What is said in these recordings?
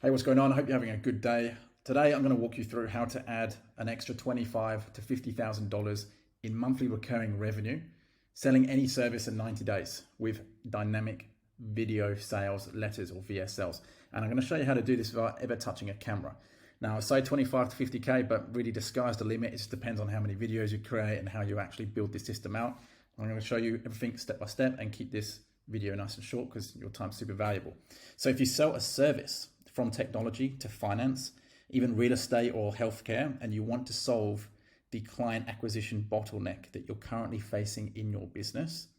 Hey, what's going on? I hope you're having a good day. Today, I'm going to walk you through how to add an extra $25,000 to $50,000 in monthly recurring revenue, selling any service in 90 days with dynamic video sales letters or VSLs. And I'm going to show you how to do this without ever touching a camera. Now, I say 25 to 50K, but really the sky's the limit. It just depends on how many videos you create and how you actually build this system out. I'm going to show you everything step by step and keep this video nice and short because your time's super valuable. So if you sell a service from technology to finance, even real estate or healthcare, and you want to solve the client acquisition bottleneck that you're currently facing in your business,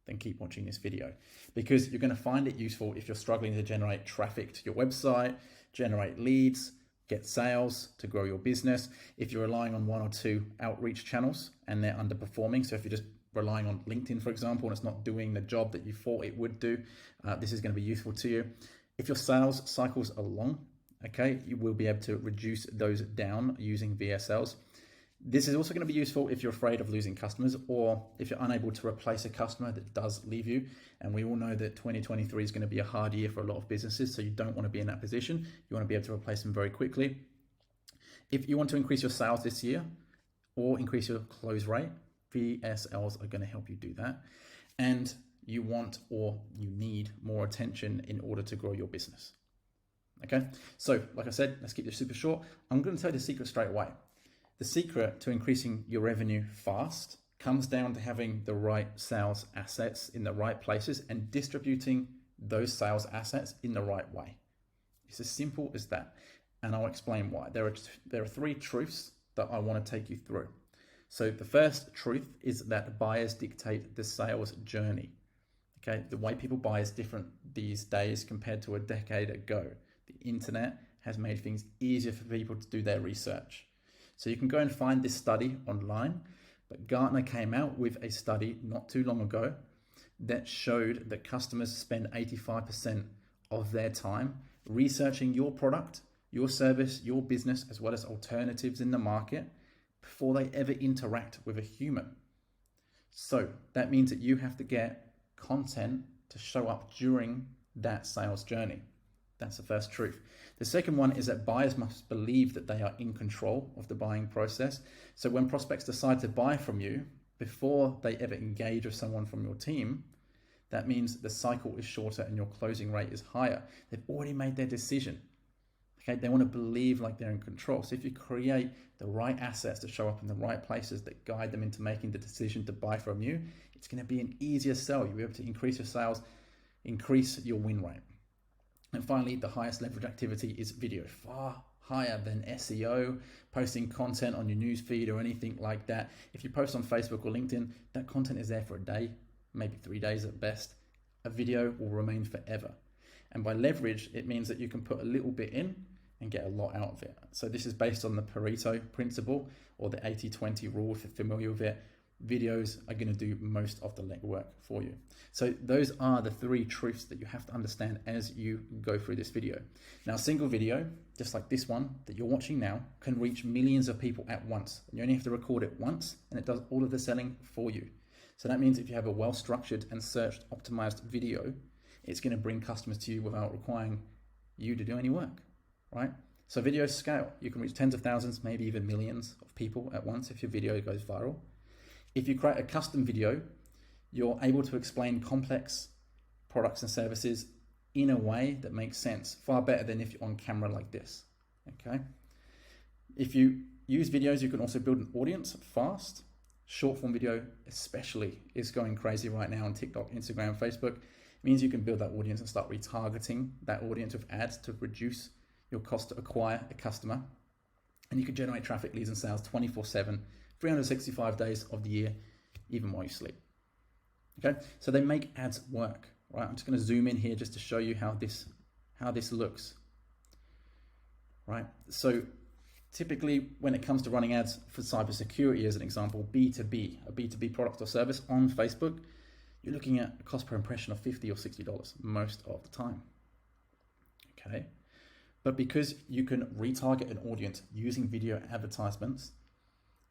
then keep watching this video because you're going to find it useful if you're struggling to generate traffic to your website, generate leads, get sales to grow your business. If you're relying on one or two outreach channels and they're underperforming, so if you're just relying on LinkedIn, for example, and it's not doing the job that you thought it would do, this is going to be useful to you. If your sales cycles are long, okay, you will be able to reduce those down using VSLs. This is also going to be useful if you're afraid of losing customers or if you're unable to replace a customer that does leave you. And we all know that 2023 is going to be a hard year for a lot of businesses, so you don't want to be in that position. You want to be able to replace them very quickly. If you want to increase your sales this year or increase your close rate, VSLs are going to help you do that. And you want or you need more attention in order to grow your business. Okay, so like I said, let's keep this super short. I'm going to tell you the secret straight away. The secret to increasing your revenue fast comes down to having the right sales assets in the right places and distributing those sales assets in the right way. It's as simple as that. And I'll explain why. There are three truths that I want to take you through. So the first truth is that buyers dictate the sales journey. Okay, the way people buy is different these days compared to a decade ago. The internet has made things easier for people to do their research. So you can go and find this study online, but Gartner came out with a study not too long ago that showed that customers spend 85% of their time researching your product, your service, your business, as well as alternatives in the market before they ever interact with a human. So that means that you have to get content to show up during that sales journey. That's the first truth. The second one is that buyers must believe that they are in control of the buying process. So when prospects decide to buy from you before they ever engage with someone from your team, that means the cycle is shorter and your closing rate is higher. They've already made their decision. Okay, they want to believe like they're in control. So if you create the right assets to show up in the right places that guide them into making the decision to buy from you, it's going to be an easier sell. You'll be able to increase your sales, increase your win rate. And finally, the highest leverage activity is video, far higher than SEO, posting content on your news feed or anything like that. If you post on Facebook or LinkedIn, that content is there for a day, maybe 3 days at best. A video will remain forever. And by leverage, it means that you can put a little bit in and get a lot out of it. So this is based on the Pareto principle or the 80-20 rule. If you're familiar with it, videos are going to do most of the legwork for you. So those are the three truths that you have to understand as you go through this video. Now, a single video, just like this one that you're watching now, can reach millions of people at once. You only have to record it once and it does all of the selling for you. So that means if you have a well-structured and searched optimized video, it's going to bring customers to you without requiring you to do any work, right? So videos scale. You can reach tens of thousands, maybe even millions of people at once if your video goes viral. If you create a custom video, you're able to explain complex products and services in a way that makes sense, far better than if you're on camera like this, okay? If you use videos, you can also build an audience fast. Short form video especially is going crazy right now on TikTok, Instagram, Facebook. It means you can build that audience and start retargeting that audience with ads to reduce your cost to acquire a customer. And you can generate traffic, leads and sales 24/7, 365 days of the year, even while you sleep. Okay, so they make ads work, right? I'm just going to zoom in here just to show you how this looks, right? So typically when it comes to running ads for cybersecurity, as an example, B2B, a B2B product or service on Facebook, you're looking at a cost per impression of $50 or $60 most of the time, okay? But because you can retarget an audience using video advertisements,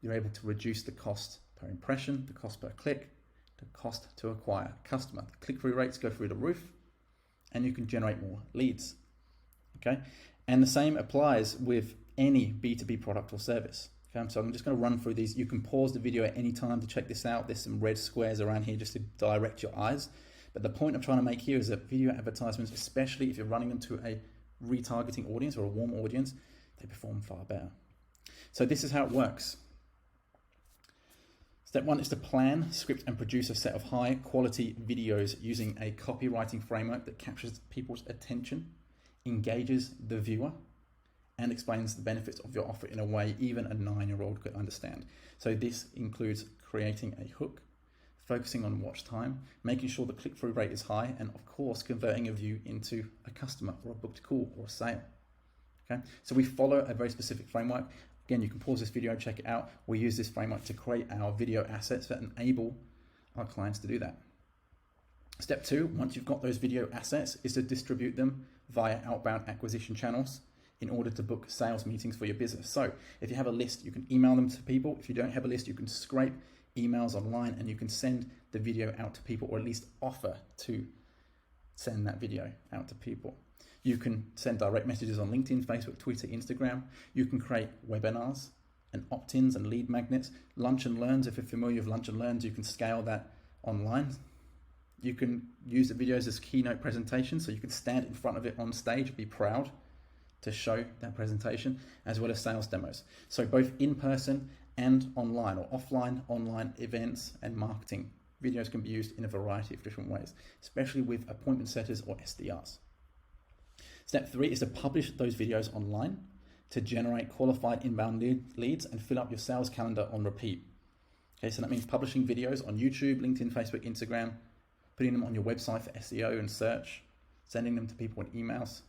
you're able to reduce the cost per impression, the cost per click, the cost to acquire a customer. The click-through rates go through the roof and you can generate more leads, okay? And the same applies with any B2B product or service. Okay, so I'm just going to run through these. You can pause the video at any time to check this out. There's some red squares around here just to direct your eyes. But the point I'm trying to make here is that video advertisements, especially if you're running them to a retargeting audience or a warm audience, they perform far better. So this is how it works. Step one is to plan, script, and produce a set of high quality videos using a copywriting framework that captures people's attention, engages the viewer, and explains the benefits of your offer in a way even a 9-year-old could understand. So this includes creating a hook, focusing on watch time, making sure the click-through rate is high, and of course, converting a view into a customer or a booked call or a sale. Okay, so we follow a very specific framework. Again, you can pause this video, check it out. We use this framework to create our video assets that enable our clients to do that. Step two, once you've got those video assets, is to distribute them via outbound acquisition channels in order to book sales meetings for your business. So if you have a list, you can email them to people. If you don't have a list, you can scrape emails online and you can send the video out to people, or at least offer to send that video out to people. You can send direct messages on LinkedIn, Facebook, Twitter, Instagram. You can create webinars and opt-ins and lead magnets. Lunch and learns, if you're familiar with lunch and learns, you can scale that online. You can use the videos as keynote presentations, so you can stand in front of it on stage, be proud to show that presentation, as well as sales demos. So both in person and online, or offline, online events and marketing. Videos can be used in a variety of different ways, especially with appointment setters or SDRs. Step three is to publish those videos online to generate qualified inbound leads and fill up your sales calendar on repeat. Okay, so that means publishing videos on YouTube, LinkedIn, Facebook, Instagram, putting them on your website for SEO and search, sending them to people in emails.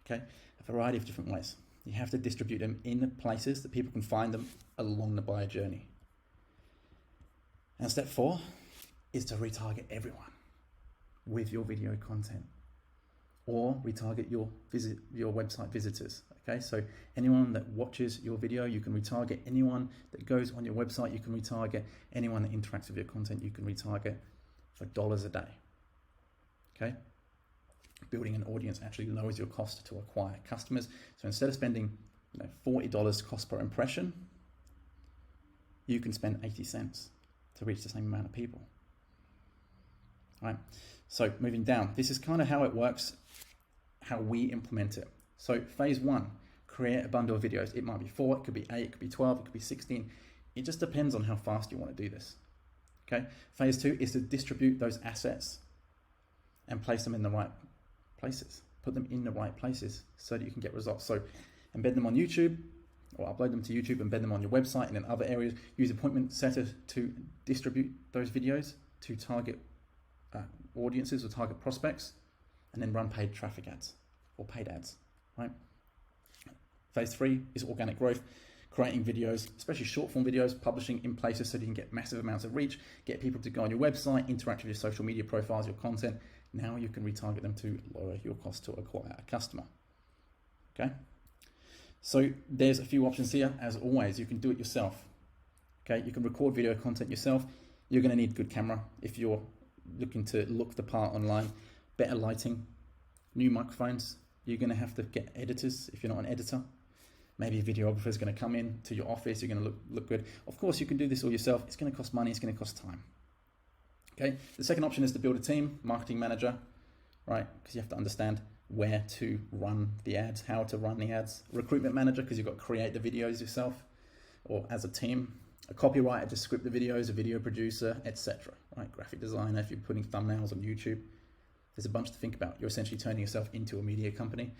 Okay, a variety of different ways. You have to distribute them in places that people can find them along the buyer journey. And step four is to retarget everyone with your video content, or retarget your website visitors. Okay, so anyone that watches your video, you can retarget. Anyone that goes on your website, you can retarget. Anyone that interacts with your content, you can retarget for dollars a day. Okay, building an audience actually lowers your cost to acquire customers. So instead of spending $40 cost per impression, you can spend 80 cents to reach the same amount of people. All right, so moving down, this is kind of how it works, how we implement it. So phase one, create a bundle of videos. It might be 4, it could be 8, it could be 12, it could be 16. It just depends on how fast you want to do this. Okay, phase two is to distribute those assets and place them in the right places. Put them in the right places so that you can get results. So embed them on YouTube, or upload them to YouTube, embed them on your website and in other areas. Use appointment setters to distribute those videos to target audiences or target prospects, and then run paid traffic ads or paid ads, right? Phase three is organic growth, creating videos, especially short form videos, publishing in places so that you can get massive amounts of reach, get people to go on your website, interact with your social media profiles, your content. Now you can retarget them to lower your cost to acquire a customer. Okay, so there's a few options here. As always, you can do it yourself. Okay, you can record video content yourself. You're going to need good camera if you're looking to look the part online, better lighting, new microphones. You're going to have to get editors if you're not an editor. Maybe a videographer is going to come in to your office. You're going to look good. Of course, you can do this all yourself. It's going to cost money. It's going to cost time. Okay. The second option is to build a team, marketing manager, right? Because you have to understand where to run the ads, how to run the ads. Recruitment manager, because you've got to create the videos yourself or as a team. A copywriter to script the videos, a video producer, etc. Right? Graphic designer if you're putting thumbnails on YouTube. There's a bunch to think about. You're essentially turning yourself into a media company.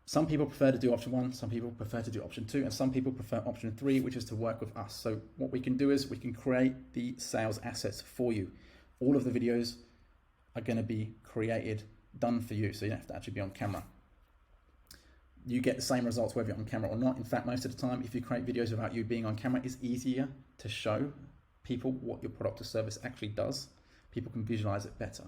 Some people prefer to do option 1, some people prefer to do option 2, and some people prefer option 3, which is to work with us. So what we can do is we can create the sales assets for you. All of the videos are going to be created, done for you, so you don't have to actually be on camera. You get the same results whether you're on camera or not. In fact, most of the time, if you create videos without you being on camera, it's easier to show people what your product or service actually does. People can visualize it better.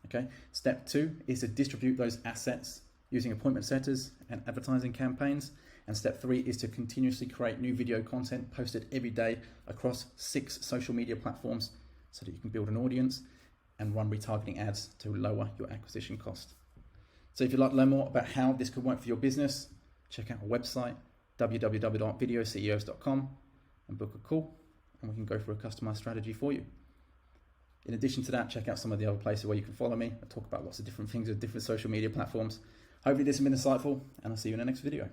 Okay. Step 2 is to distribute those assets using appointment setters and advertising campaigns. And step 3 is to continuously create new video content posted every day across 6 social media platforms so that you can build an audience and run retargeting ads to lower your acquisition cost. So if you'd like to learn more about how this could work for your business, check out our website, www.videoceos.com, and book a call, and we can go through a customized strategy for you. In addition to that, check out some of the other places where you can follow me. I talk about lots of different things with different social media platforms. Hopefully this has been insightful, and I'll see you in the next video.